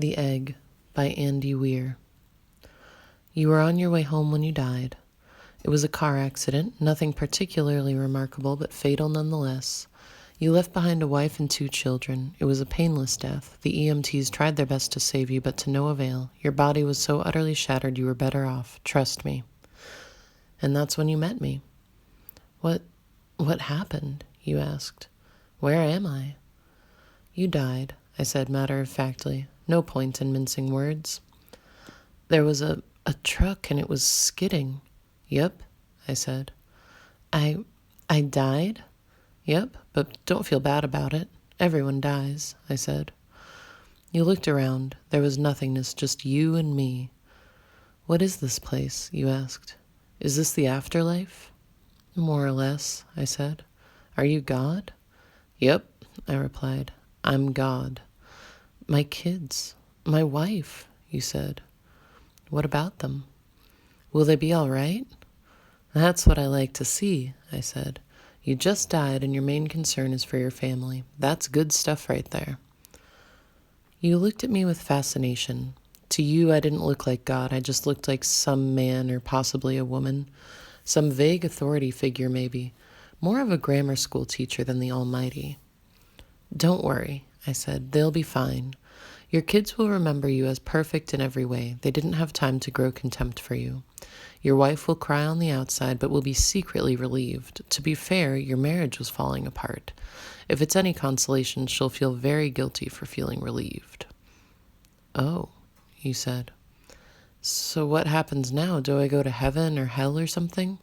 The Egg by Andy Weir. You were on your way home when you died. It was a car accident, nothing particularly remarkable, but fatal nonetheless. You left behind a wife and 2 children. It was a painless death. The EMTs tried their best to save you, but to no avail. Your body was so utterly shattered you were better off. Trust me. And that's when you met me. What happened? You asked. Where am I? You died, I said matter-of-factly. No point in mincing words. There was a truck and it was skidding. Yep, I said. I died? Yep, but don't feel bad about it. Everyone dies, I said. You looked around. There was nothingness, just you and me. What is this place? You asked. Is this the afterlife? More or less, I said. Are you God? Yep, I replied. I'm God. My kids, my wife, you said. What about them? Will they be all right? That's what I like to see, I said. You just died and your main concern is for your family. That's good stuff right there. You looked at me with fascination. To you, I didn't look like God. I just looked like some man or possibly a woman. Some vague authority figure, maybe. More of a grammar school teacher than the Almighty. Don't worry, I said. They'll be fine. Your kids will remember you as perfect in every way. They didn't have time to grow contempt for you. Your wife will cry on the outside, but will be secretly relieved. To be fair, your marriage was falling apart. If it's any consolation, she'll feel very guilty for feeling relieved. Oh, you said. So what happens now? Do I go to heaven or hell or something?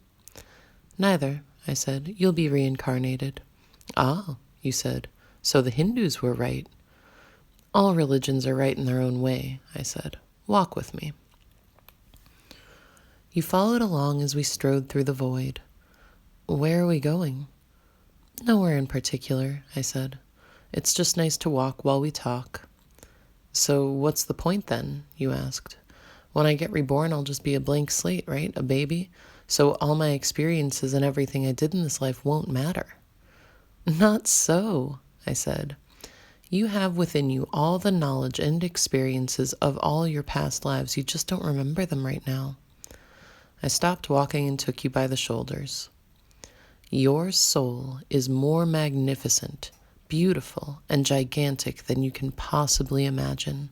Neither, I said. You'll be reincarnated. Ah, you said. So the Hindus were right. All religions are right in their own way, I said. Walk with me. You followed along as we strode through the void. Where are we going? Nowhere in particular, I said. It's just nice to walk while we talk. So what's the point then? You asked. When I get reborn, I'll just be a blank slate, right? A baby? So all my experiences and everything I did in this life won't matter. Not so, I said. You have within you all the knowledge and experiences of all your past lives. You just don't remember them right now. I stopped walking and took you by the shoulders. Your soul is more magnificent, beautiful, and gigantic than you can possibly imagine.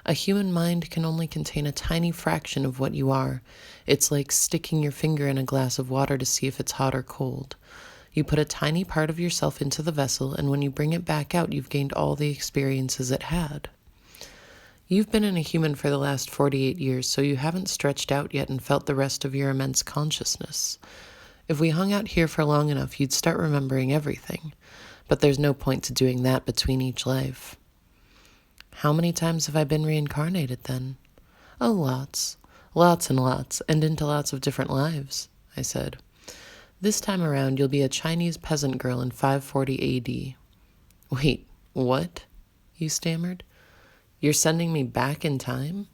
A human mind can only contain a tiny fraction of what you are. It's like sticking your finger in a glass of water to see if it's hot or cold. You put a tiny part of yourself into the vessel, and when you bring it back out, you've gained all the experiences it had. You've been in a human for the last 48 years, so you haven't stretched out yet and felt the rest of your immense consciousness. If we hung out here for long enough, you'd start remembering everything. But there's no point to doing that between each life. How many times have I been reincarnated then? Oh, lots. Lots and lots, and into lots of different lives, I said. This time around, you'll be a Chinese peasant girl in 540 A.D. Wait, what? You stammered. You're sending me back in time?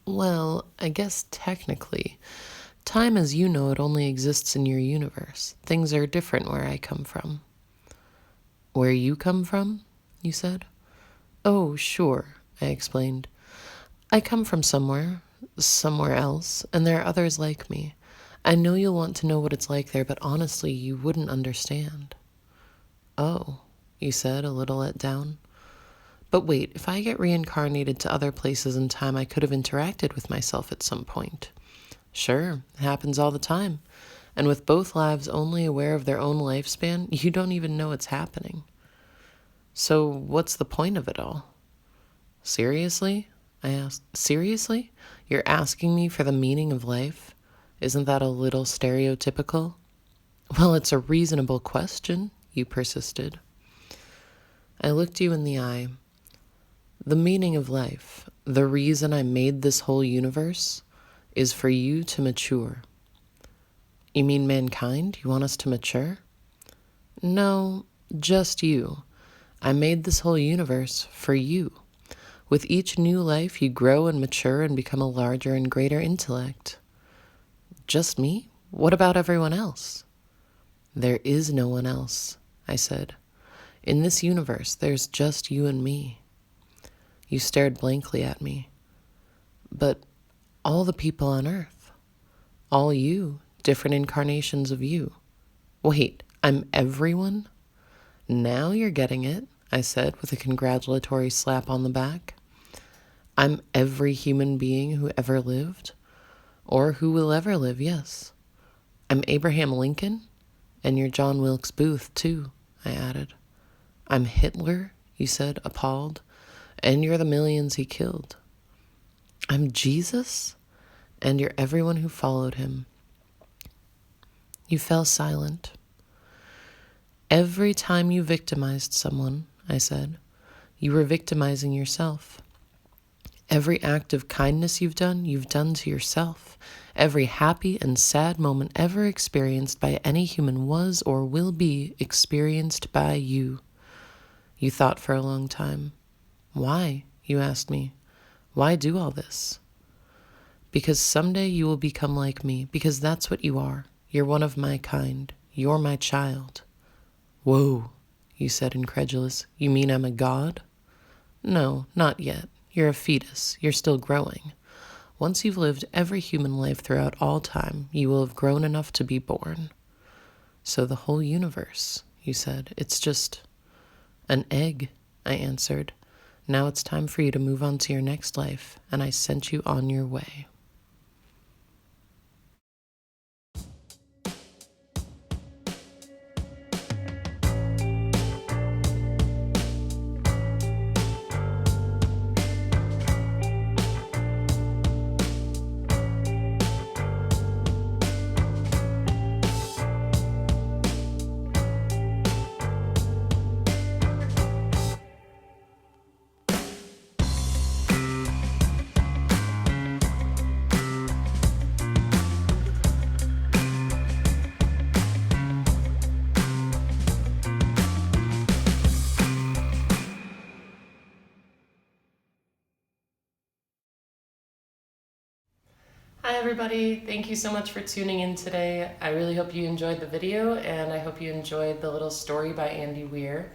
Well, I guess technically. Time as you know it only exists in your universe. Things are different where I come from. Where you come from? You said. Oh, sure, I explained. I come from somewhere else, and there are others like me. I know you'll want to know what it's like there, but honestly, you wouldn't understand. Oh, you said, a little let down. But wait, if I get reincarnated to other places in time, I could have interacted with myself at some point. Sure, it happens all the time. And with both lives only aware of their own lifespan, you don't even know it's happening. So what's the point of it all? Seriously? I asked. Seriously? You're asking me for the meaning of life? Isn't that a little stereotypical? Well, it's a reasonable question, you persisted. I looked you in the eye. The meaning of life, the reason I made this whole universe, is for you to mature. You mean mankind? You want us to mature? No, just you. I made this whole universe for you. With each new life, you grow and mature and become a larger and greater intellect. Just me? What about everyone else? There is no one else, I said. In this universe, there's just you and me. You stared blankly at me. But all the people on Earth, all you, different incarnations of you. Wait, I'm everyone? Now you're getting it, I said with a congratulatory slap on the back. I'm every human being who ever lived, or who will ever live, yes. I'm Abraham Lincoln, and you're John Wilkes Booth, too, I added. I'm Hitler, you said, appalled, and you're the millions he killed. I'm Jesus, and you're everyone who followed him. You fell silent. Every time you victimized someone, I said, you were victimizing yourself. Every act of kindness you've done to yourself. Every happy and sad moment ever experienced by any human was or will be experienced by you. You thought for a long time. Why, you asked me. Why do all this? Because someday you will become like me, because that's what you are. You're one of my kind. You're my child. Whoa, you said incredulous. You mean I'm a god? No, not yet. You're a fetus. You're still growing. Once you've lived every human life throughout all time, you will have grown enough to be born. So the whole universe, you said, it's just an egg, I answered. Now it's time for you to move on to your next life, and I sent you on your way. Hi everybody, thank you so much for tuning in today. I really hope you enjoyed the video, and I hope you enjoyed the little story by Andy Weir.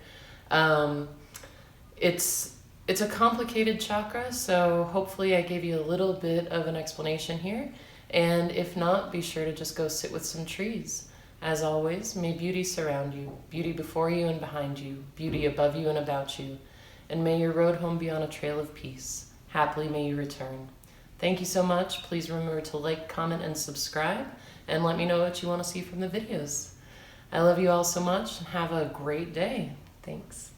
It's a complicated chakra, so hopefully I gave you a little bit of an explanation here. And if not, be sure to just go sit with some trees. As always, may beauty surround you, beauty before you and behind you, beauty above you and about you. And may your road home be on a trail of peace. Happily may you return. Thank you so much. Please remember to like, comment, and subscribe, and let me know what you want to see from the videos. I love you all so much, and have a great day. Thanks.